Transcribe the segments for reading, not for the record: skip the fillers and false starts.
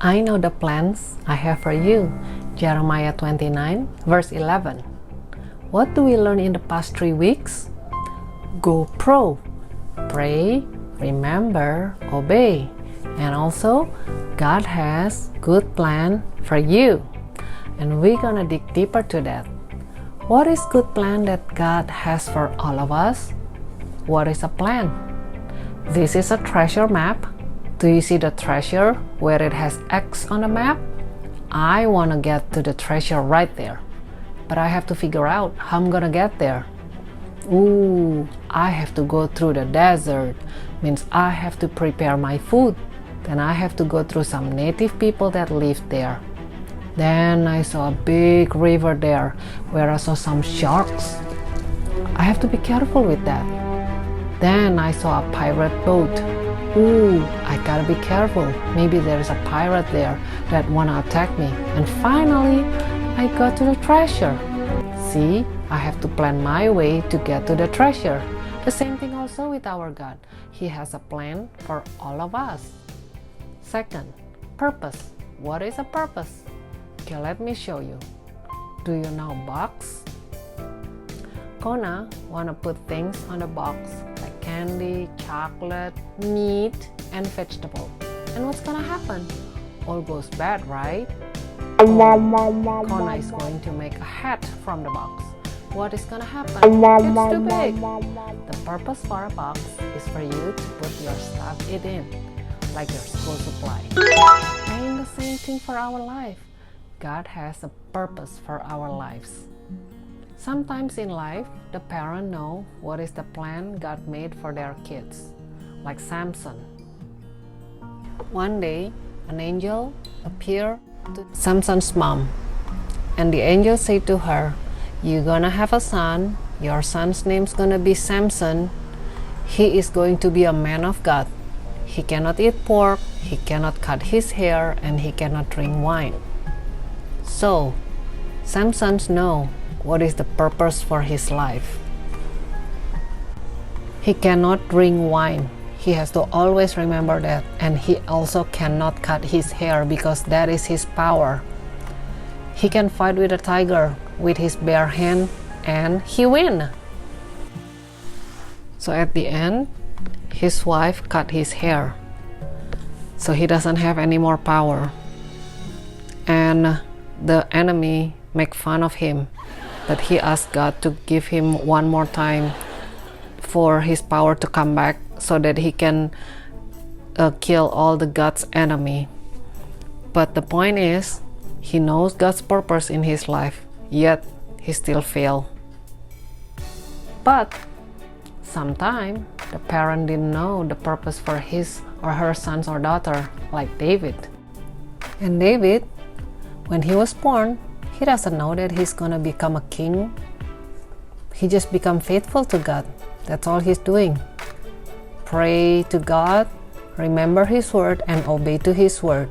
I know the plans I have for you. Jeremiah 29, verse 11. What do we learn in the past 3 weeks? Go pro. Pray, remember, obey. And also, God has good plan for you. And we're gonna dig deeper to that. What is good plan that God has for all of us? What is a plan? This is a treasure map. Do you see the treasure where it has X on the map? I want to get to the treasure right there. But I have to figure out how I'm gonna get there. Ooh, I have to go through the desert. Means I have to prepare my food. Then I have to go through some native people that live there. Then I saw a big river there where I saw some sharks. I have to be careful with that. Then I saw a pirate boat. Ooh, I gotta be careful. Maybe there's a pirate there that wanna attack me. And finally, I got to the treasure. See, I have to plan my way to get to the treasure. The same thing also with our God. He has a plan for all of us. Second, purpose. What is a purpose? Okay, let me show you. Do you know box? Kona wanna put things on the box like candy, chocolate, meat, and vegetable. And what's gonna happen? All goes bad, right? Kona is going to make a hat from the box. What is gonna happen? It's too big. The purpose for a box is for you to put your stuff in, like your school supply. And the same thing for our life. God has a purpose for our lives. Sometimes in life, the parents know what is the plan God made for their kids, like Samson. One day, an angel appeared to Samson's mom, and the angel said to her, "You're gonna have a son. Your son's name's gonna be Samson. He is going to be a man of God. He cannot eat pork, he cannot cut his hair, and he cannot drink wine." So, Samson knows what is the purpose for his life. He cannot drink wine. He has to always remember that. And he also cannot cut his hair because that is his power. He can fight with a tiger with his bare hand and he win. So at the end, his wife cut his hair. So he doesn't have any more power. And the enemy make fun of him. But he asked God to give him one more time for his power to come back so that he can kill all the God's enemy. But the point is, he knows God's purpose in his life, yet he still failed. But sometimes the parent didn't know the purpose for his or her sons or daughter, like David. And David, when he was born, he doesn't know that he's gonna become a king. He just become faithful to God. That's all he's doing. Pray to God, remember his word, and obey to his word.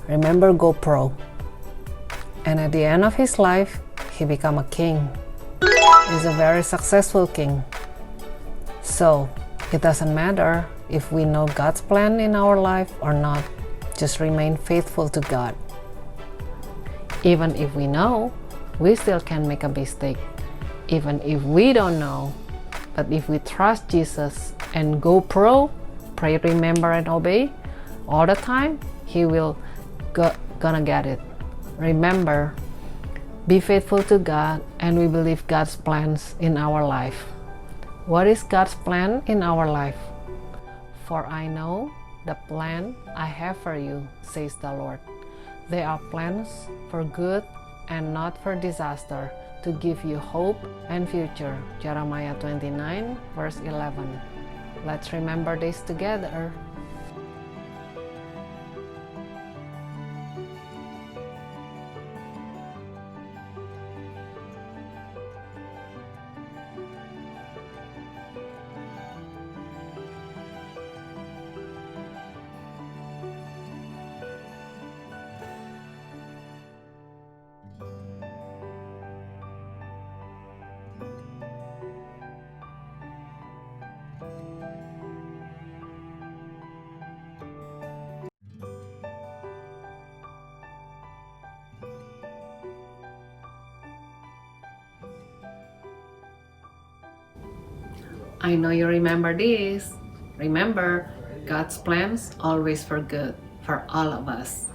Remember, go pro. And at the end of his life, he become a king. He's a very successful king. So, it doesn't matter if we know God's plan in our life or not. Just remain faithful to God. Even if we know, we still can make a mistake. Even if we don't know, but if we trust Jesus and go pro, pray, remember, and obey all the time, he will gonna get it. Remember, be faithful to God, and we believe God's plans in our life. What is God's plan in our life? For I know the plan I have for you, says the Lord. They are plans for good and not for disaster, to give you hope and future. Jeremiah 29, verse 11. Let's remember this together. I know you remember this. Remember, God's plans always for good for all of us.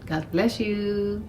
God bless you.